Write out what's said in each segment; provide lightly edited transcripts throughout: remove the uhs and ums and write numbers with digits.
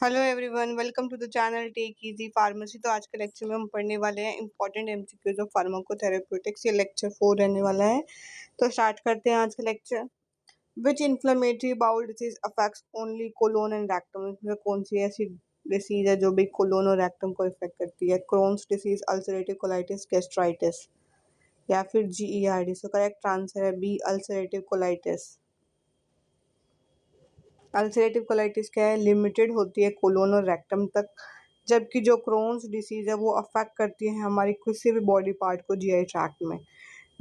Hello everyone, welcome to the channel take easy pharmacy. तो आज के लेक्चर में हम पढ़ने वाले हैं इंपॉर्टेंट एमसीक्यूज ऑफ फार्माकोथेरेप्यूटिक्स। ये लेक्चर 4 रहने वाला है। तो स्टार्ट करते हैं आज का lecture. Which inflammatory bowel disease affects only colon and rectum. इसमें कौन सी ऐसी डिसीज है जो भी कोलोन और रेक्टम को इफेक्ट करती है? Crohn's disease, ulcerative colitis, gastritis या फिर जीईआरडी। सो करेक्ट आंसर है B, ulcerative colitis. Ulcerative colitis क्या है? लिमिटेड होती है कोलोन और रेक्टम तक, जबकि जो क्रोन्स डिसीज है वो अफेक्ट करती है हमारी किसी भी बॉडी पार्ट को जीआई ट्रैक्ट में।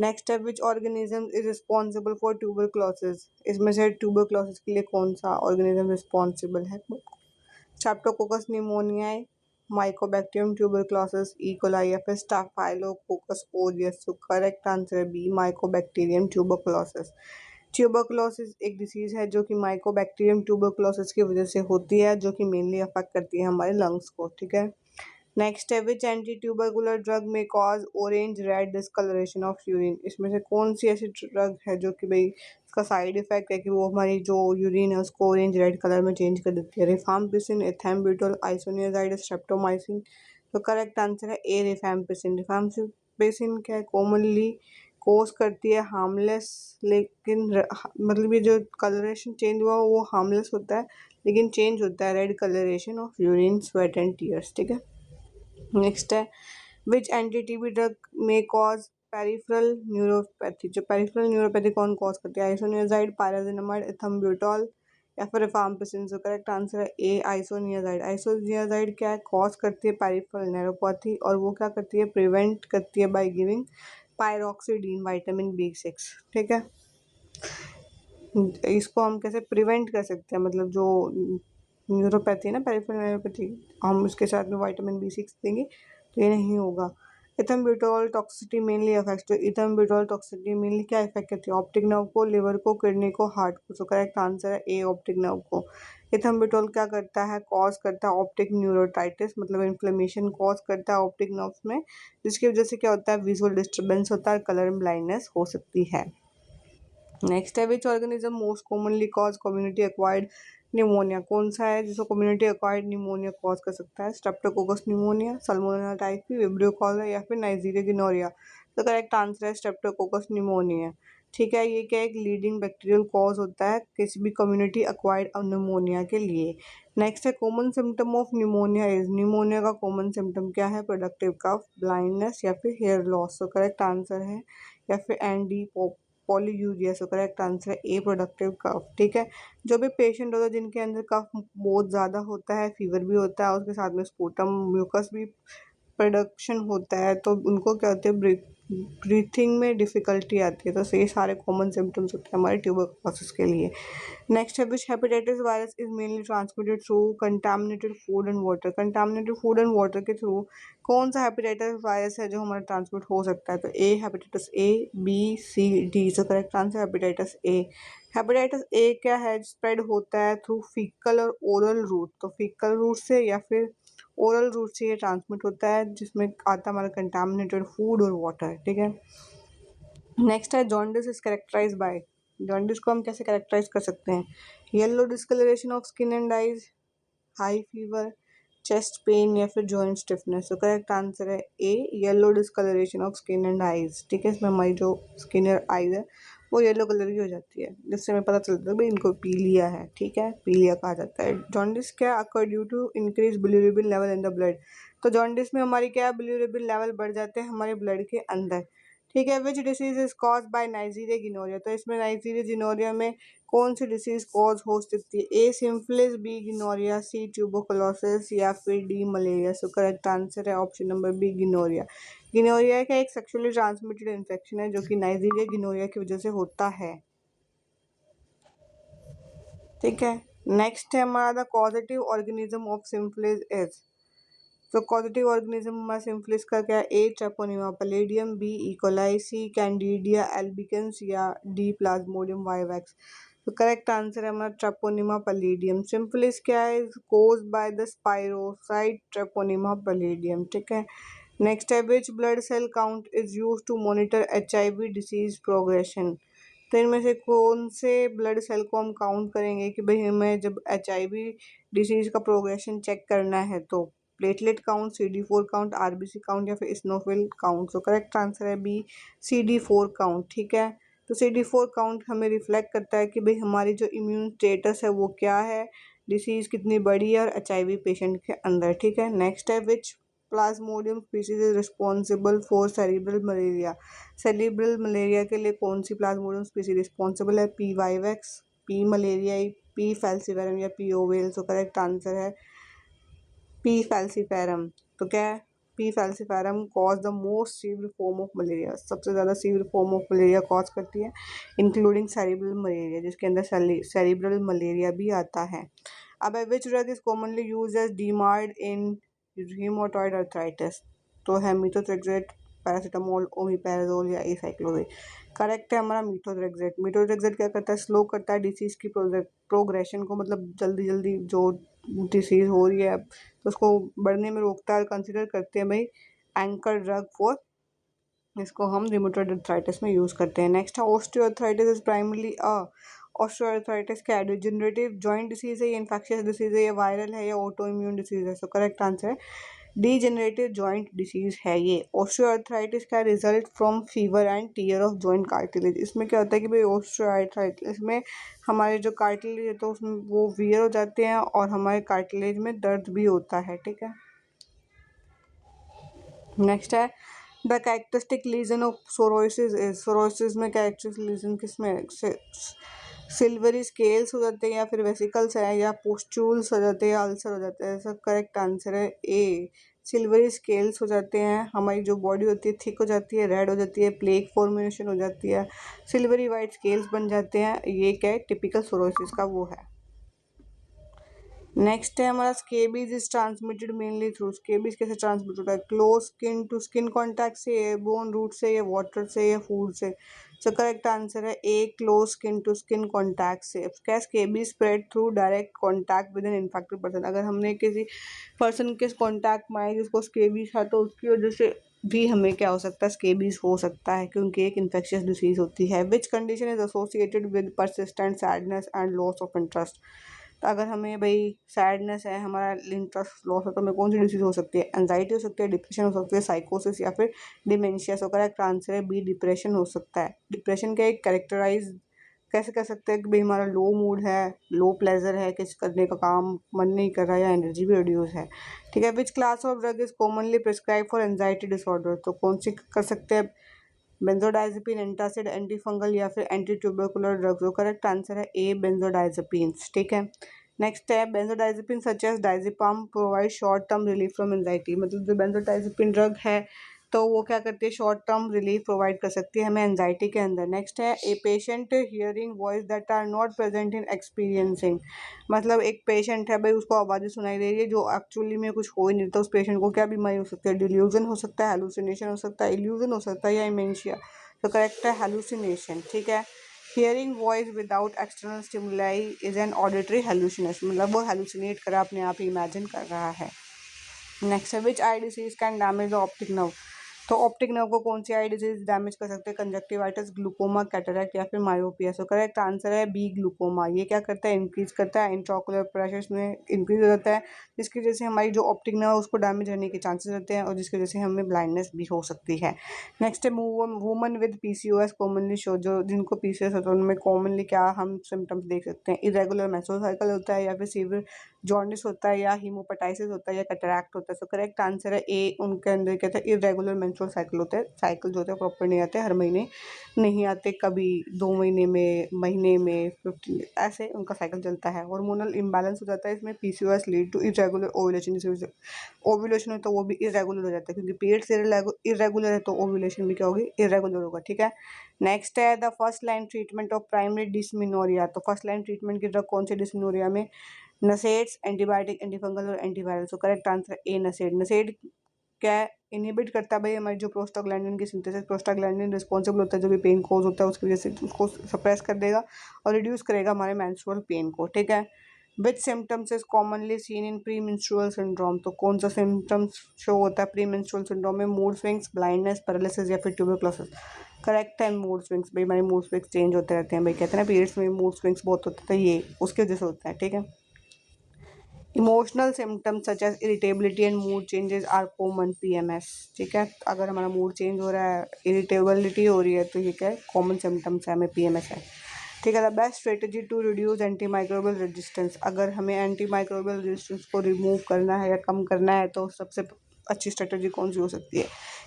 नेक्स्ट है which organism is responsible for tuberculosis. इसमें से ट्यूबरक्लोसिस के लिए कौन सा ऑर्गेनिज्म रिस्पॉन्सिबल है? Streptococcus pneumoniae, Mycobacterium tuberculosis, E coli या फिर स्टाफाइलोकोकस ओरियस। तो करेक्ट आंसर है बी, माइकोबैक्टीरियम ट्यूबरक्लोसिस। ट्यूबरक्लोसिस एक डिसीज है जो कि माइकोबैक्टीरियम ट्यूबरक्लोसिस की वजह से होती है, जो कि मेनली अफेक्ट करती है हमारे लंग्स को। ठीक है। नेक्स्ट है which anti tubercular drug may cause orange red discoloration of urine. इसमें से कौन सी ऐसी ड्रग है जो कि भाई इसका साइड इफेक्ट है कि वो हमारी जो यूरिन है उसको ऑरेंज रेड कलर में चेंज कर देती है? Rifampicin, ethambutol, isoniazid, streptomycin. तो करेक्ट आंसर है ए, रिफाम्पिसिन। रिफाम्पिसिन क्या है? कॉमनली कोज करती है हार्मलेस, लेकिन मतलब ये जो कलरेशन चेंज हुआ वो हार्मलेस होता है, लेकिन चेंज होता है red colouration of urine, sweat and tears. ठीक है। नेक्स्ट है which anti TB drug may cause peripheral neuropathy. जो पेरिफेरल न्यूरोपैथी कौन कॉज करती है? आइसोनियाजाइड, पायराजिनामाइड, एथम्ब्यूटोल या फिर रिफाम्पिसिन। जो करेक्ट आंसर है ए, आइसोनियाजाइड। आइसोनियाजाइड क्या है? कॉज करती है पेरिफेरल न्यूरोपैथी, और वो क्या करती है? प्रिवेंट करती है बाय गिविंग पायरोक्सीडीन, विटामिन बी6। ठीक है। इसको हम कैसे प्रिवेंट कर सकते हैं? मतलब जो न्यूरोपैथी है ना, पेरिफेरल न्यूरोपैथी, हम उसके साथ में विटामिन बी6 देंगे तो ये नहीं होगा। इथम्ब्यूटोल टॉक्सिसिटी मेनली अफेक्ट्स। तो इथम्ब्यूटोल टॉक्सिसिटी मेनली क्या इफेक्ट करती है? ऑप्टिक नर्व को, लिवर को, किडनी को, हार्ट को। सो करेक्ट आंसर है ए, ऑप्टिक नर्व को। इथम्ब्यूटोल क्या करता है? कॉज करता है ऑप्टिक न्यूरोटाइटिस, मतलब इन्फ्लेमेशन कॉज करता है ऑप्टिक नर्व्स में, जिसकी वजह से क्या होता है? विजुअल डिस्टर्बेंस होता है, कलर ब्लाइंडनेस हो सकती है। नेक्स्ट है which organism most commonly cause community acquired pneumonia. कौन सा है जिसको कम्युनिटी एक्वायर्ड निमोनिया कॉज कर सकता है? Streptococcus pneumonia, Salmonella typhi, vibrio cholera या फिर नाइजीरिया गिनोरिया। तो करेक्ट आंसर है स्ट्रेप्टोकोकस निमोनिया। ठीक है। ये क्या एक लीडिंग बैक्टीरियल कॉज होता है किसी भी कम्युनिटी एक्वायर्ड निमोनिया के लिए। नेक्स्ट है common symptom of pneumonia is. Pneumonia का कॉमन सिम्टम क्या है? प्रोडक्टिव कफ, ब्लाइंडनेस या फिर हेयर लॉस। तो करेक्ट आंसर है या फिर and D polyuria. So correct answer है ए, प्रोडक्टिव कफ। ठीक है। जो भी पेशेंट होता है जिनके अंदर कफ बहुत ज़्यादा होता है, फीवर भी होता है, उसके साथ में स्पूटम म्यूकस भी प्रोडक्शन होता है, तो उनको क्या होते हैं? ब्रीथिंग में डिफिकल्टी आती है। तो ये सारे कॉमन सिम्टम्स होते हैं हमारे ट्यूबरकुलोसिस के लिए। नेक्स्ट है which hepatitis virus is mainly transmitted through contaminated food and water. Contaminated food and water के थ्रू कौन सा हेपेटाइटिस वायरस है जो हमारा ट्रांसमिट हो सकता है? तो A, hepatitis A, B, C, D. So correct answer hepatitis A. Hepatitis A क्या है? स्प्रेड होता है थ्रू फीकल और ओरल रूट। तो फीकल रूट से या फिर ओरल रूट से ये ट्रांसमिट होता है, जिसमें आता है हमारा कंटामिनेटेड फूड और वाटर। ठीक है। नेक्स्ट है jaundice is characterise by. Jaundice को हम कैसे कैरेक्टराइज कर सकते हैं? Yellow discolouration of skin and eyes, high fever, chest pain या फिर जॉइंट स्टिफनेस। तो करेक्ट आंसर है A, yellow discolouration of skin and eyes. ठीक है। इसमें हमारी जो स्किन और आइज है वो येलो कलर की हो जाती है, जिससे हमें पता चलता है भाई इनको पीलिया है। ठीक है। पीलिया कहा जाता है। जॉन्डिस क्या occur due to increase bilirubin level in the blood. तो जॉन्डिस में हमारी क्या बिलीरुबिन लेवल बढ़ जाते हैं हमारे ब्लड के अंदर। ठीक है। Which disease is cause by Neisseria gonorrhoeae. तो इसमें नाइजीरिया गिनोरिया में कौन सी डिसीज कॉज हो सकती है? ए, सिम्फिलिस, बी, गिनोरिया, सी, ट्यूबरकुलोसिस या फिर डी, मलेरिया। सो करेक्ट आंसर है ऑप्शन नंबर बी, गिनोरिया। गिनोरिया का एक सेक्सुअली ट्रांसमिटेड इन्फेक्शन है जो कि नाइजीरिया गिनोरिया की वजह से होता है। ठीक है। नेक्स्ट है हमारा the causative organism of syphilis is. तो कॉजेटिव ऑर्गेनिज्म हमारा सिम्फिलिस का क्या है? A, Treponema pallidum, B, E coli, C, Candida albicans या डी, प्लाज्मोडियम वाइवैक्स। तो करेक्ट आंसर है हमारा ट्रेपोनिमा पैलेडियम। सिम्फिलिस क्या है? Cause by the spirochete Treponema pallidum. ठीक है। नेक्स्ट है which blood cell count is use to monitor HIV disease progression. तो इनमें से कौन से ब्लड सेल को हम काउंट करेंगे कि भाई हमें जब HIV डिसीज का प्रोग्रेशन चेक करना है, तो platelet count, CD4 count, RBC count या फिर इस्नोफिल काउंट। तो करेक्ट आंसर है बी, CD4 काउंट। ठीक है, तो CD4 काउंट हमें रिफ्लेक्ट करता है कि भाई हमारी जो इम्यून स्टेटस है वो क्या है, डिसीज कितनी बड़ी है और HIV पेशेंट के अंदर। ठीक है, नेक्स्ट है which Plasmodium species is responsible for cerebral malaria. Cerebral malaria के लिए कौन सी प्लाज्मोडियम स्पीसीज रिस्पॉन्सिबल है, P. Vivax, P. Malariae, P. Falciparum या P. ओवेल। तो करेक्ट आंसर है P. फैल्सीफेरम। तो क्या है, P. Falciparum cause the most severe form of malaria, सबसे ज़्यादा severe form of malaria cause करती है, इंक्लूडिंग सेरिब्रल मलेरिया, जिसके अंदर सेरिब्रल मलेरिया भी आता है। अब which drug is commonly use as DMARD in rheumatoid arthritis. तो है मीथोट्रेक्सेट, पैरासीटामोल, ओमिपेराजोल या एसाइक्लोविर। करेक्ट है हमारा मीथोट्रेक्सेट। मीथोट्रेक्सेट क्या करता है, स्लो करता है डिसीज की प्रोग्रेशन को, मतलब जल्दी जल्दी जो डिसीज हो रही है तो उसको बढ़ने में रोकता है और कंसिडर करते हैं भाई एंकर ड्रग फॉर, इसको हम रिमोटॉइड अर्थराइटिस में यूज़ करते हैं। नेक्स्ट है ऑस्टियोआर्थराइटिस इज प्राइमरली ऑस्टियोआर्थराइटिस क्या है, डिजेनरेटिव जॉइंट डिसीज है, ये इन्फेक्शियस डिसीज है, ये वायरल है या ऑटो इम्यून डिसीज है। सो करेक्ट आंसर है डीजेनरेटिव जॉइंट डिसीज है ये। ऑस्टियोआर्थराइटिस का result from fever and tear of joint cartilage. इसमें क्या होता है कि भाई ऑस्टियोआर्थराइटिस में हमारे जो कार्टिलेज है तो उसमें वो वियर हो जाते हैं और हमारे कार्टिलेज में दर्द भी होता है। ठीक है, नेक्स्ट है the characteristic lesion of psoriasis is. Psoriasis में कैरेक्टरिस्टिक लीजन किसमें, सिल्वरी स्केल्स हो जाते हैं या फिर वेसिकल्स है या पोस्ट्यूल्स हो जाते हैं या अल्सर हो जाते हैं। सब करेक्ट आंसर है ए, सिल्वरी स्केल्स हो जाते हैं, हमारी जो बॉडी होती है थिक हो जाती है, रेड हो जाती है, प्लेक फॉर्मेशन हो जाती है, सिल्वरी वाइट स्केल्स बन जाते हैं। ये क्या है, टिपिकल सोरोसिस का वो है। नेक्स्ट है हमारा scabies is transmitted mainly through. Scabies कैसे ट्रांसमिट होता है, close skin to skin contact से, एयरबोर्न रूट से या वाटर से या फूड से। सो करेक्ट आंसर है A, close skin to skin contact से। क्या, scabies spread through direct contact with an infected person. अगर हमने किसी पर्सन के कॉन्टैक्ट में आए जिसको स्केबीज था तो उसकी वजह से भी हमें क्या हो सकता है, स्केबीज हो सकता है, क्योंकि एक इन्फेक्शियस डिसीज होती है। Which condition is associated with persistent sadness and loss of interest. तो अगर हमें भाई सैडनेस है, हमारा इंटरेस्ट लॉस है, तो हमें कौन सी डिसीज हो सकती है, एंजाइटी हो सकती है, डिप्रेशन हो सकती है, साइकोसिस या फिर डिमेंशिया। सो करेक्ट आंसर है बी, डिप्रेशन हो सकता है। डिप्रेशन का एक कैरेक्टराइज कैसे कर सकते हैं कि भाई हमारा लो मूड है, लो प्लेजर है, किस करने का काम मन नहीं कर रहा है या एनर्जी भी रिड्यूस है। ठीक है, which class of drug is commonly prescribe for anxiety disorder. तो कौन सी कर सकते हैं, बेंजोडाइजेपिन, एंटासिड, एंटी फंगल या फिर एंटी ट्यूबरकुलर ड्रग्स। तो करेक्ट आंसर है ए, बेंजोडाइजेपिन्स। ठीक है, नेक्स्ट है benzodiazepine such as diazepam provide short term relief from anxiety. मतलब जो बेंजोडाइजेपिन ड्रग है तो वो क्या करती है, शॉर्ट टर्म रिलीफ प्रोवाइड कर सकती है हमें एंजाइटी के अंदर। नेक्स्ट है a patient hearing voice that are not present in experiencing. मतलब एक पेशेंट है भाई, उसको आवाज़ें सुनाई दे रही है जो एक्चुअली में कुछ हो ही नहीं, तो उस पेशेंट को क्या बीमारी हो सकती है, डिल्यूजन हो सकता है, हेलुसिनेशन हो सकता है, इल्यूजन हो सकता है या इमेंशिया। तो करेक्ट है हेलुसिनेशन। ठीक है, hearing voice without external stimuli is an auditory hallucination. मतलब वो हेलुसिनेट कर अपने आप ही इमेजिन कर रहा है। नेक्स्ट है which eye disease can damage the optic nerve. तो ऑप्टिक नर्व को कौन सी आई डिजीज डैमेज कर सकते हैं, कंजक्टिवाइटिस, ग्लूकोमा, कैटरैक्ट या फिर मायोपिया। सो करेक्ट आंसर है बी, ग्लूकोमा। ये क्या करता है, इंक्रीज करता है, इंट्राओकुलर प्रेशर में इंक्रीज हो जाता है, जिसकी वजह से हमारी जो ऑप्टिक नर्व है उसको डैमेज होने के चांसेस रहते हैं और जिसकी वजह से हमें ब्लाइंडनेस भी हो सकती है। नेक्स्ट है woman with PCOS commonly show. जो जिनको PCOS होता है उनमें कॉमनली क्या हम सिम्टम्स देख सकते हैं, इरेगुलर मेंस्ट्रुअल साइकिल होता है या फिर सीवियर जॉन्डिस होता है या हीमोपेटाइसिस होता है या कैटरैक्ट होता है। सो करेक्ट आंसर है ए, उनके अंदर क्या था, इरेगुलर मेंस्ट्रुअल साइकिल होता है। साइकिल जो होते हैं प्रॉपर नहीं आते, हर महीने नहीं आते, कभी 2 महीने में, महीने में, 15 ऐसे उनका साइकिल चलता है। हार्मोनल इम्बैलेंस हो जाता है इसमें। PCOS lead to irregular ovulation. Ovulation हो तो वो भी इरेगुलर हो जाता है, क्योंकि पीरियड्स इरेगुलर है तो ओव्यूलेशन भी क्या होगी, इरेगुलर होगा। ठीक है, नेक्स्ट है the first line treatment of primary dysmenorrhoea. तो फर्स्ट लाइन ट्रीटमेंट की ड्रग कौन सी डिस्मिनोरिया में, नसेड्स, एंटीबायोटिक, एंटीफंगल और antiviral. So correct answer A, NSAID. NSAID क्या इनहिबिट करता है भाई हमारी जो प्रोस्टाग्लैंडिन की सिंथेसिस। प्रोस्टाग्लैंडिन रिस्पॉन्सिबल होता है जो भी पेन कॉज होता है उसकी वजह से उसको सप्रेस कर देगा और रिड्यूस करेगा हमारे मेंस्ट्रुअल पेन को। ठीक है, which symptoms is commonly seen in premenstrual syndrome. तो कौन सा सिम्टम्स शो होता है प्री मेंस्ट्रुअल सिंड्रोम में, मूड स्विंग्स, ब्लाइंडनेस, पैरालिसिस या फिर tuberculosis. Correct time mood swings, भाई हमारे मूड स्विंग्स चेंज होते रहते हैं, भाई कहते हैं ना पीरियड्स में मूड स्विंग्स बहुत होते हैं, ये उसकी वजह से होता है, ठीक है। Emotional symptoms such as irritability and mood changes are common PMS, ठीक है। अगर हमारा मूड चेंज हो रहा है, इरिटेबिलिटी हो रही है, तो ये क्या है, कॉमन सिम्टम्स है, हमें PMS है, ठीक है। The best strategy to reduce anti microbial resistance, अगर हमें एंटी माइक्रोबियल रेजिस्टेंस को रिमूव करना है या कम करना है तो सबसे अच्छी स्ट्रेटजी कौन सी हो सकती है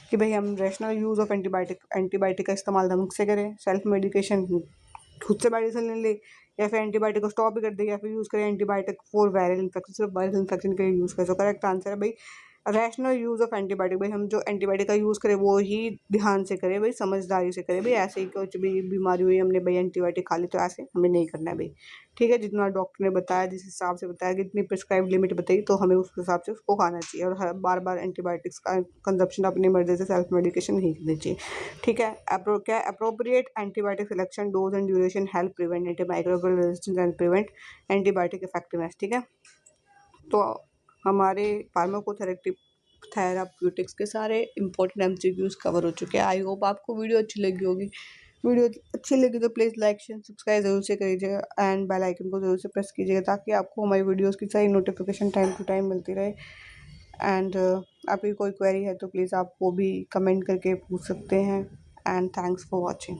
कि भाई हम रैशनल यूज़ ऑफ एंटीबायोटिक का इस्तेमाल ढंग से करें, सेल्फ मेडिकेशन खुद से मेडिसिन ले ले, या फिर एंटीबायोटिक को स्टॉप भी कर दे, या फिर यूज़ करें एंटीबायोटिक फॉर वायरल इन्फेक्शन, सिर्फ वायरल इन्फेक्शन के लिए यूज़ करें। सो करेक्ट आंसर है भाई रैशनल यूज़ ऑफ एंटीबायोटिक, भाई हम जो एंटीबायोटिक का यूज़ करें वो ही ध्यान से करें, भाई समझदारी से करें, भाई ऐसे ही कुछ भी बीमारी हुई हमने भाई एंटीबायोटिक खा ली तो ऐसे हमें नहीं करना है भाई, ठीक है। जितना डॉक्टर ने बताया, जिस हिसाब से बताया, जितनी प्रिस्क्राइब लिमिट बताई, तो हमें उस हिसाब से उसको खाना चाहिए, और हर बार बार एंटीबायोटिक्स का कंजप्शन अपनी मर्जी से सेल्फ मेडिकेशन नहीं करनी चाहिए, ठीक है। क्या appropriate antibiotic selection, dose and duration help prevent antimicrobial resistance and prevent antibiotic effectiveness, ठीक है। तो हमारे थेराप्यूटिक्स के सारे इंपॉर्टेंट MCQs कवर हो चुके हैं। आई होप आपको वीडियो अच्छी लगी होगी। वीडियो अच्छी लगी तो प्लीज़ लाइक शेयर सब्सक्राइब ज़रूर से करिएगा एंड बेल आइकन को ज़रूर से प्रेस कीजिएगा, ताकि आपको हमारी वीडियोस की सारी नोटिफिकेशन टाइम टू टाइम मिलती रहे। एंड आपकी कोई क्वेरी है तो प्लीज़ आप वो भी कमेंट करके पूछ सकते हैं। And thanks for watching.